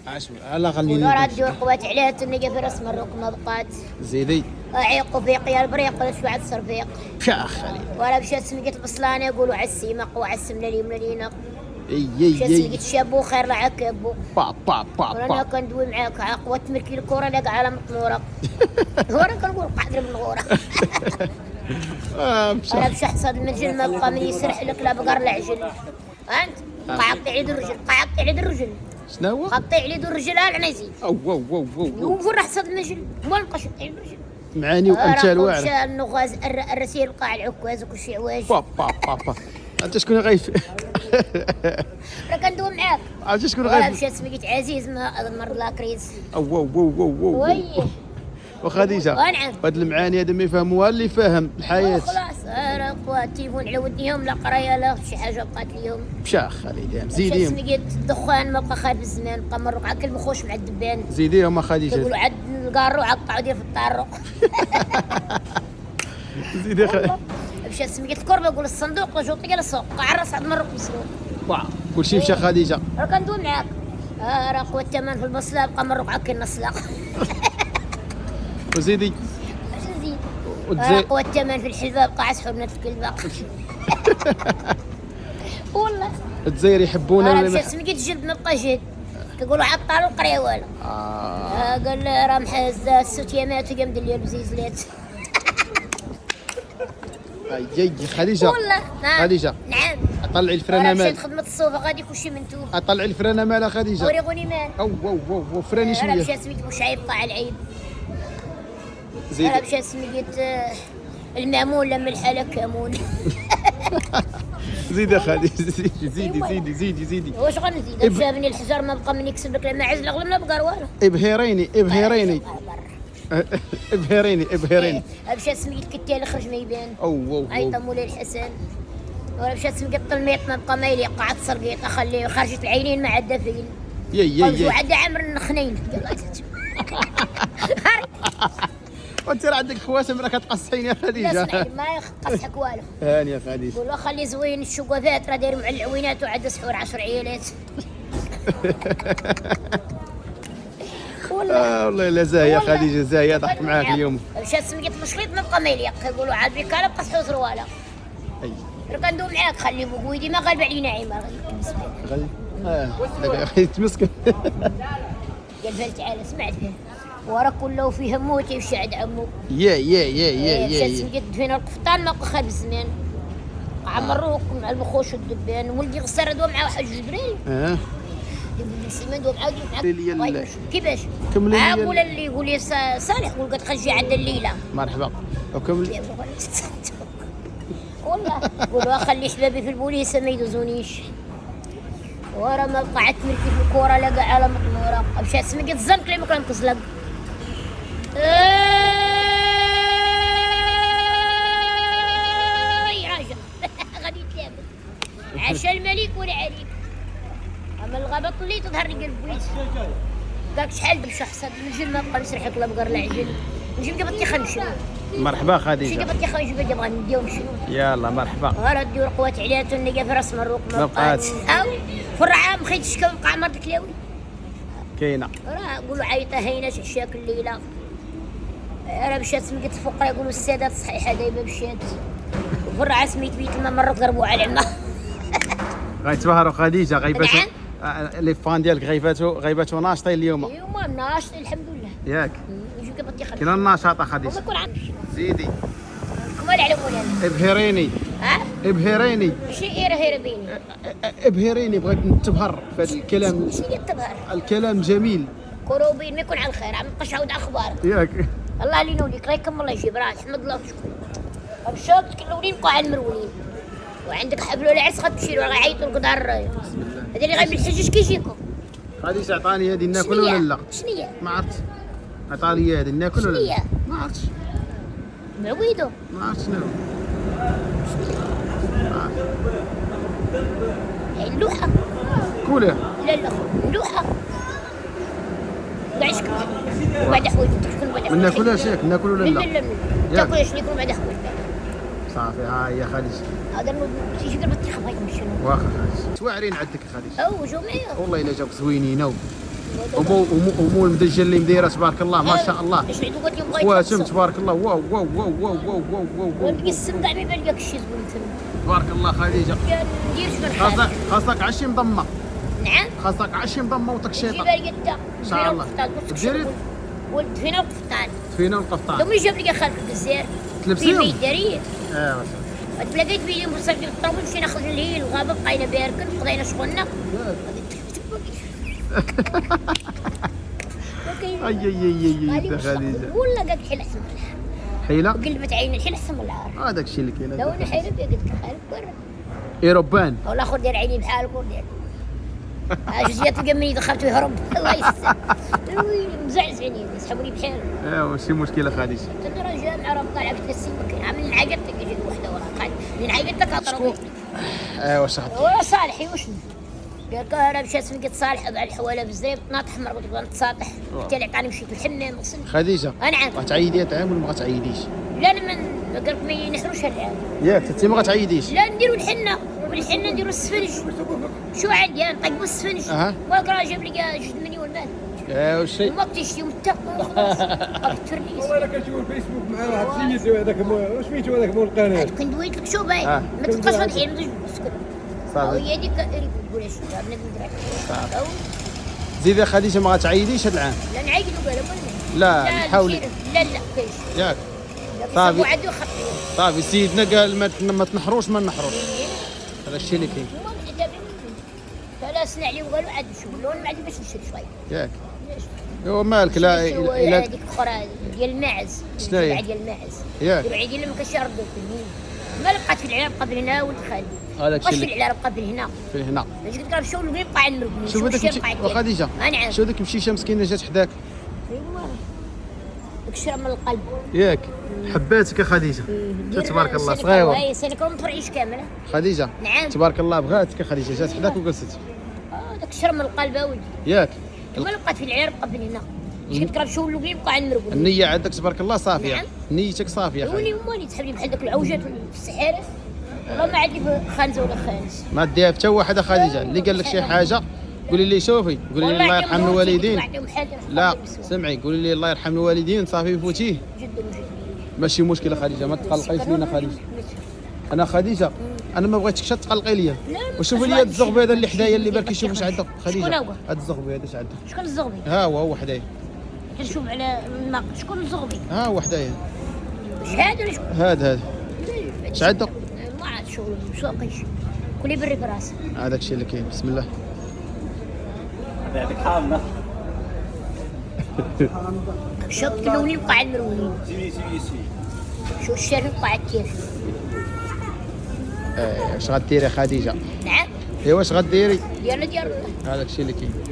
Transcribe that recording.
عشو على خليني وراد قوات عليها تنقى في راس مروك ما بقات زيدي عيق وفيق يا البريق ولا شو عاد صرفيق بشاخ علي ولا بشات سمقت البصلانه يقولوا عسيمق وعسم للي ملينا اي بشات سمقت شابو خير لعك يبو با با با وانا كندوي معاك عقوة تمركي الكوره لقى على مطموره هورا كنقول قادر من الغوره انا باش حصاد المنجل ما بقى من يسرح لك لا بقر لا عجل انت قعدت عيد الرجل قعدت عيد الرجل شنو هو؟ قطع عليه الرجل العنزي او واو واو واو وفين راح صد المنجل وين قشط عيد الرجل معاني وامثال واعره مشى النغاز الرسيل قاع العكاز وكل شيء عواج با با با با انت شكون غايف؟ راه كندوي معاك انت شكون ولا غايف؟ مشى سميت عزيز مرض لاكريز او واو واو واو واو وي وخديجه ونعم هاد المعاني هذا ما يفهموها اللي فاهم الحياه خلاص راه قوات التليفون على وديهم لا قرايه لا شي حاجه بقات ليهم بشاخ عليهم مشى زيديهم سميت الدخان ما بقى خايف الزمان بقى مرق على كل مخوش مع الدبان زيديهم خديجه كيقولوا عاد القارو عاد طاعوا ديال في الطارق زيدي مشى سميت الكربه يقول الصندوق وجوطي قال السوق عرس عاد مرق مسروق كلشي مشى خديجه راه كندوي معاك راه قوة الثمن في البصله بقى مرق على كل نصله وزيدي اش نزيد وتزيد قوة الثمن في الحلبة بقى عسحور بنات الكلبة والله الجزائر يحبونا راه ولا مشى سميت الجلد ما بقى جلد كيقولوا عطلوا القريه والو قال راه محاز السوتيامات وقام دير لي البزيزلات اي خديجه والله نعم خديجه نعم طلعي الفرانه مشيت مال خدمة الصوفة غادي كلشي منتو طلعي الفرانه مالها خديجه وريغوني مان او واو واو واو فراني راه شويه مشى سميت بوشعيب قاع العيب زيدي راه مشى سميت المامون لما الحالة كامون زيدي خديجه زيدي واش غنزيد جابني الحجر ما بقى من يكسب لك لما عز الغلم ما بقى والو ابهريني مشى سميت كتال خرج ما يبان او واو عيطه مولاي الحسن ولا مشى سميت الطلميط ما بقى ما يليق قعد صرقيط اخليه خرجت العينين مع الدافين يا وعد عمر النخنين وانت راه عندك خواسم راه كتقصحين يا خديجه ما يقصحك والو هاني يا خديجه قول له خلي زوين الشقفات راه داير مع العوينات وعد سحور 10 عيالات والله لا زاهيه خديجه زاهيه ضحك معاك اليوم مشات سميت المشريط ما بقى ما يليق كيقولوا عاد بك انا بقى سحور زرواله اي راه كندوي معاك خلي بويدي ما غالب علينا عيمه غادي دابا اخي تمسكن قال فال تعالى سمعت فيه ورا كله فيه موت يمشي عند عمو يا مشات سميت فينا القفطان ما بقى خايب الزمان عمروك مع المخوش والدبان ولدي غسر دوا مع واحد جبريل سيمان دوا معاه كيفاش؟ قول اللي يقول لي صالح قول قد خرجي عند الليله مرحبا وكمل والله قولوا خلي شبابي في البوليس ما يدوزونيش ورا ما قعدت مركي في الكوره لقى على مطموره مشات سميت الزنق اللي ما كان تزلق يا راجل غادي تلعب عشا الملك ولا عليك اما الغابه طلي تظهر لي البوليس داك شحال باش حصاد الجن ما بقى نسرحك لا بقر لا عجل نجيب دابا التيخه مرحبا خديجه دابا التيخه نجيب دابا نديهم شنو يلا مرحبا راه دير قوات عليها تنقى في راس مروك ما بقات في الرعام خيت شكا بقى عمر الكلاوي كاينه راه قولوا عيطه هينه عشاك الليله راه مشات سميت الفقراء يقولوا السادات صحيحه دايما مشات وفي الرعا سميت بيت ما مره ضربوا على العمى غيتبهروا خديجه غيباتوا لي فان ديالك غيباتوا ناشطين اليوم اليوم ناشط الحمد لله ياك نجيو كبطي خلي كاين النشاط خديجه وما يكون عندك زيدي كمال على مولانا ابهريني ابهريني ماشي هربيني ابهريني بغيت نتبهر في هذا الكلام شنو التبهر الكلام جميل كروبين ما يكون على الخير عم نبقاش عاود اخبار ياك الله اللي ينوليك الله يكمل الله يجيب راه حمد الله وشكون مشات الاولين بقاو على المرولين وعندك حفله العرس غتمشي له غيعيطوا القدار بسم الله هذا اللي غير بالحجاج كيجيكم خديجه عطاني هذه ناكل ولا لا شنو هي ما عرفت عطاني هذه ناكل ولا لا ما عرفتش معويدو ما عرفت شنو اللوحه كولها لا اللوحه بعشك وبعد حوايج تكون بعد ما ناكلهاش ياك ناكل ولا لا لا تاكلها شنو يكون بعد حوايج صافي ها هي خديجه هذا تيجي بالبطيخه بغيت نمشي واخا خديجه توعرين عندك خديجه او جو معايا والله الا جاوك زوينين ومو المدجل اللي مديره تبارك الله ما شاء الله. اش عندو قلت يبغى خواتم تبارك الله. واو واو واو واو واو واو واو ونلقى السم كاع ما يبان لك شي زوين تما تبارك الله خديجه. ندير شنو خاصك عشي مضمه. نعم خاصك عشي مضمه وتكشيطه جيبها لي انت ان شاء الله. ديري ولد فينا القفطان فينا القفطان. دوك اللي جاب لي خالك الجزائر تلبسيهم؟ في داريه ايوا تلاقيت بيا مصر ديال الطابور مشينا خرجنا لهي الغابه بقينا باركن قضينا شغلنا. اي اي اي اي خديجه ولا قالك حيل احسن من العار حيله قلبت عيني الحين احسن من العار. هذاك الشيء اللي كاين. لو انا حيله بيا قلت خالك برا ايروبان والله خذ دير عيني بحالك ودير جزيات القمني دخلت يهرب الله يستر مزعزعني يسحبوني بحاله. ايوا ماشي مشكله خديجه. تدرى جامع راه طالع في السيمك عامل عقدتك يجي وحده وراك من عقدتك اضرب. ايوا صاحبي هو صالحي وشنو؟ قال لك انا مشيت سمكت صالح على الحواله بزاف ناط حمر قلت له نتساطح قلت له عطاني مشيت الحمام غسلت. خديجه نعم غتعيدي العام ولا ما غتعيديش؟ لا انا قال لك ما ينحروش العام. ياك انت ما غتعيديش؟ لا نديروا الحنه والحنه نديروا السفنج. شو عندي انا نطيبوا السفنج. وهاك راه جاب لي جوج مليون مال. ايوا الشيء ما تشتي متفق خلاص الترليس. والله انا كنشوف الفيسبوك مع واحد سميتو هذاك واش سميتو هذاك مول القناه. كنت دويت لك شو باين ما تبقاش فاتحين اسكت. صافي هي هذيك اللي تقول اش بنادم يدير. زيدي خديجه ما غتعيديش هذا العام؟ لا نعيد له قال لا نحاولي. لا كاينش ياك صافي صافي عندو خطي صافي سيدنا قال ما تنحروش ما نحروش. هذا الشيء اللي كاين. هما الحجاب 3 سنين عليه وقالوا عاد شو لون ما عندي باش نشد شويه. ياك ايوا مالك لا الا هذيك الاخرى ديال الماعز. شنو هي؟ ديال الماعز. ياك يقولوا عيدي لما كنشرب ما بقات في العرب قبل هنا ولد خالي. هذاك الشيء في العرب قبل هنا. في هنا. باش قلت لك شو اللي يبقى عندنا شوف هذاك خديجه شوف هذيك مشيشه مسكينه جات حداك. ايوا داك الشرب من القلب. ياك حباتك يا خديجه. تبارك الله صغيره. اي سنكون فرعيش كامله. خديجه نعم تبارك الله بغاتك يا خديجه جات حداك وجلست. داك الشرب من القلب اولدي. ياك ما بقات في العرب قبل هنا. قلت لك شو اللي يبقى عندنا النيه عندك تبارك الله صافيه. نعم. نيتك صافيه يا ولي مالي تحبني بحال داك العوجات في السحاره والله ما عندي خانزه ولا خانز. ما ديها حتى واحده خديجه اللي قال لك شي حاجه قولي لي شوفي قولي لي الله يرحم الوالدين. لا سمعي قولي لي الله يرحم الوالدين صافي فوتيه. جدا ماشي مشكله خديجه ما تقلقيش لينا خديجه. انا خديجه انا ما بغيتكش تقلقي ليا. وشوفي لي هاد الزغبي هذا اللي حدايا اللي بالك يشوف واش عندك خديجه. هاد الزغبي هذا اش عندك؟ شكون الزغبي؟ ها هو حدايا. كنشوف على الناقه شكون الزغبي؟ ها هو حدايا. واش هذا ولا شكون؟ هذا اش عندك؟ ما عاد شغل مسوقيش كلي بري براسي. هذاك الشيء اللي كاين بسم الله. هذيك حامله شوف كلوني وقع المرونين. شو الشر وقع كيف. اش غديري خديجه؟ نعم ايوا اش غديري؟ ديالنا ديال هذاك الشيء اللي كاين.